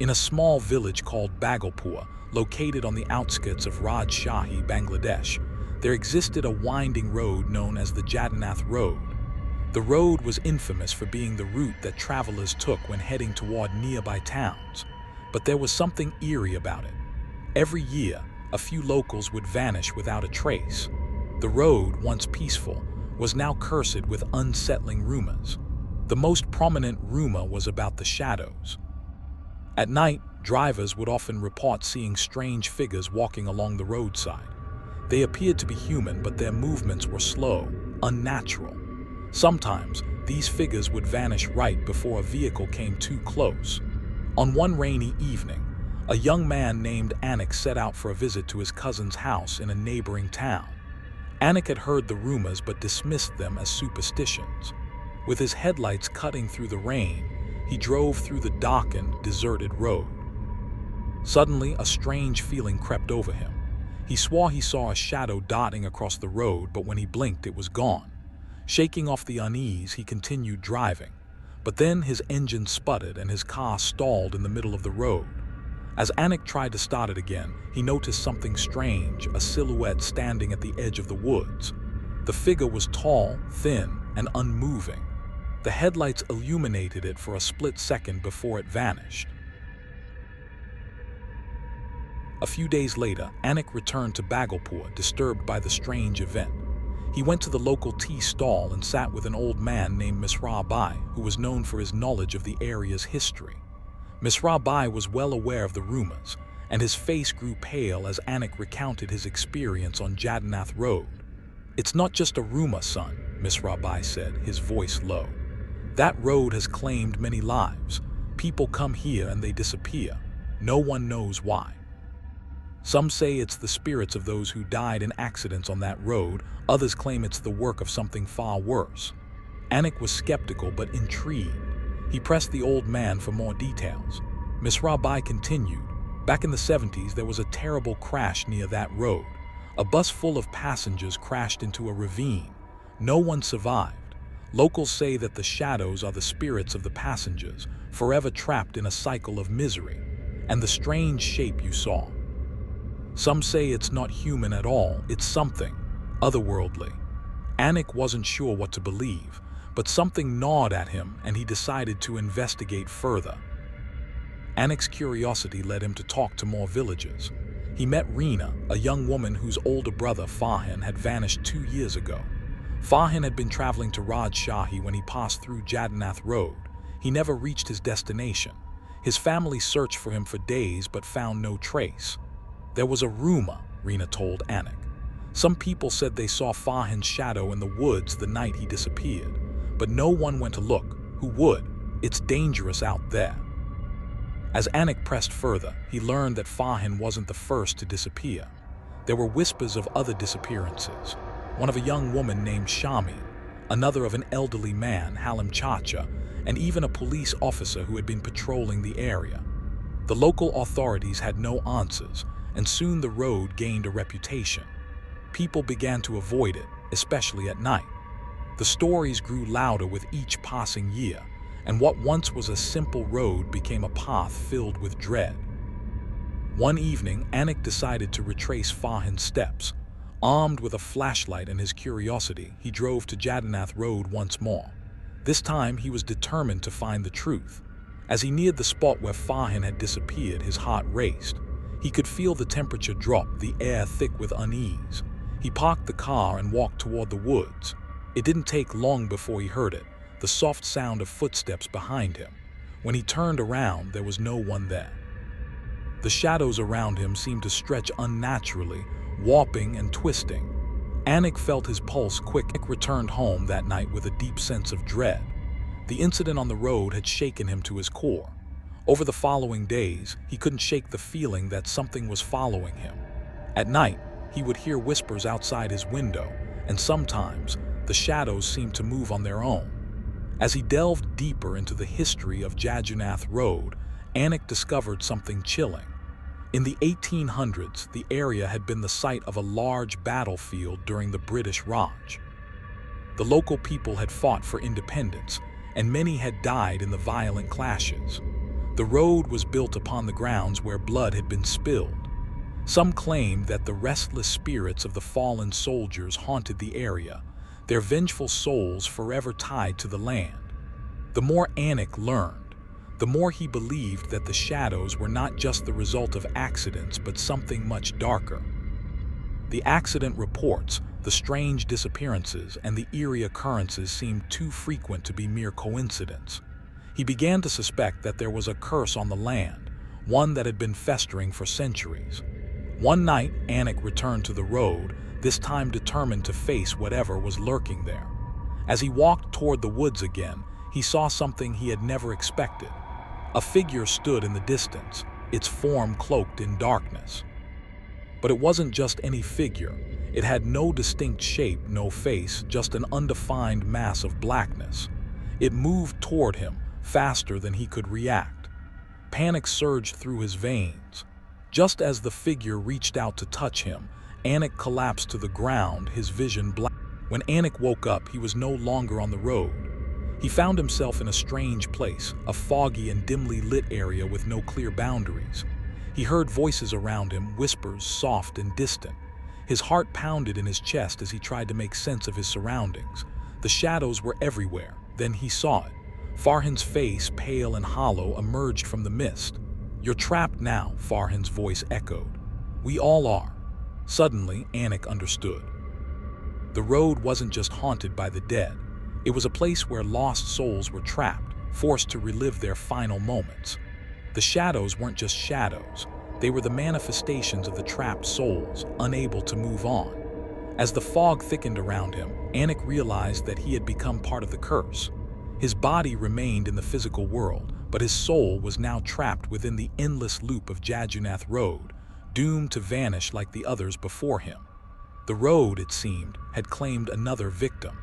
In a small village called Bhagalpur, located on the outskirts of Rajshahi, Bangladesh, there existed a winding road known as the Jagannath Road. The road was infamous for being the route that travelers took when heading toward nearby towns, but there was something eerie about it. Every year, a few locals would vanish without a trace. The road, once peaceful, was now cursed with unsettling rumors. The most prominent rumor was about the shadows. At night, drivers would often report seeing strange figures walking along the roadside. They appeared to be human, but their movements were slow, unnatural. Sometimes, these figures would vanish right before a vehicle came too close. On one rainy evening, a young man named Anik set out for a visit to his cousin's house in a neighboring town. Anik had heard the rumors but dismissed them as superstitions. With his headlights cutting through the rain, he drove through the darkened, deserted road. Suddenly, a strange feeling crept over him. He swore he saw a shadow darting across the road, but when he blinked, it was gone. Shaking off the unease, he continued driving. But then his engine sputtered and his car stalled in the middle of the road. As Anik tried to start it again, he noticed something strange, a silhouette standing at the edge of the woods. The figure was tall, thin, and unmoving. The headlights illuminated it for a split second before it vanished. A few days later, Anik returned to Bhagalpur, disturbed by the strange event. He went to the local tea stall and sat with an old man named Misra Bai, who was known for his knowledge of the area's history. Misra Bai was well aware of the rumors, and his face grew pale as Anik recounted his experience on Jagannath Road. "It's not just a rumor, son," Misra Bai said, his voice low. "That road has claimed many lives. People come here and they disappear. No one knows why. Some say it's the spirits of those who died in accidents on that road. Others claim it's the work of something far worse." Anik was skeptical but intrigued. He pressed the old man for more details. Misra Bai continued, "Back in the 70s, there was a terrible crash near that road. A bus full of passengers crashed into a ravine. No one survived. Locals say that the shadows are the spirits of the passengers, forever trapped in a cycle of misery. And the strange shape you saw. Some say it's not human at all, it's something otherworldly." Anik wasn't sure what to believe, but something gnawed at him and he decided to investigate further. Anik's curiosity led him to talk to more villagers. He met Reena, a young woman whose older brother Farhan had vanished 2 years ago. Farhan had been traveling to Rajshahi when he passed through Jagannath Road. He never reached his destination. His family searched for him for days but found no trace. "There was a rumor," Reena told Anik. "Some people said they saw Farhan's shadow in the woods the night he disappeared. But no one went to look. Who would? It's dangerous out there." As Anik pressed further, he learned that Farhan wasn't the first to disappear. There were whispers of other disappearances. One of a young woman named Shami, another of an elderly man, Halim Chacha, and even a police officer who had been patrolling the area. The local authorities had no answers, and soon the road gained a reputation. People began to avoid it, especially at night. The stories grew louder with each passing year, and what once was a simple road became a path filled with dread. One evening, Anik decided to retrace Farhan's steps. Armed with a flashlight and his curiosity, he drove to Jagannath Road once more. This time, he was determined to find the truth. As he neared the spot where Farhan had disappeared, his heart raced. He could feel the temperature drop, the air thick with unease. He parked the car and walked toward the woods. It didn't take long before he heard it, the soft sound of footsteps behind him. When he turned around, there was no one there. The shadows around him seemed to stretch unnaturally, warping and twisting. Anik felt his pulse quick. Anik returned home that night with a deep sense of dread. The incident on the road had shaken him to his core. Over the following days, he couldn't shake the feeling that something was following him. At night, he would hear whispers outside his window, and sometimes the shadows seemed to move on their own. As he delved deeper into the history of Jagannath Road, Anik discovered something chilling. In the 1800s, the area had been the site of a large battlefield during the British Raj. The local people had fought for independence, and many had died in the violent clashes. The road was built upon the grounds where blood had been spilled. Some claimed that the restless spirits of the fallen soldiers haunted the area, their vengeful souls forever tied to the land. The more Anik learned, the more he believed that the shadows were not just the result of accidents but something much darker. The accident reports, the strange disappearances, and the eerie occurrences seemed too frequent to be mere coincidence. He began to suspect that there was a curse on the land, one that had been festering for centuries. One night, Anik returned to the road, this time determined to face whatever was lurking there. As he walked toward the woods again, he saw something he had never expected. A figure stood in the distance, its form cloaked in darkness. But it wasn't just any figure. It had no distinct shape, no face, just an undefined mass of blackness. It moved toward him, faster than he could react. Panic surged through his veins. Just as the figure reached out to touch him, Anik collapsed to the ground, his vision black. When Anik woke up, he was no longer on the road. He found himself in a strange place, a foggy and dimly lit area with no clear boundaries. He heard voices around him, whispers soft and distant. His heart pounded in his chest as he tried to make sense of his surroundings. The shadows were everywhere. Then he saw it. Farhan's face, pale and hollow, emerged from the mist. "You're trapped now," Farhan's voice echoed. "We all are." Suddenly, Anik understood. The road wasn't just haunted by the dead. It was a place where lost souls were trapped, forced to relive their final moments. The shadows weren't just shadows. They were the manifestations of the trapped souls, unable to move on. As the fog thickened around him, Anik realized that he had become part of the curse. His body remained in the physical world, but his soul was now trapped within the endless loop of Jajunath Road, doomed to vanish like the others before him. The road, it seemed, had claimed another victim.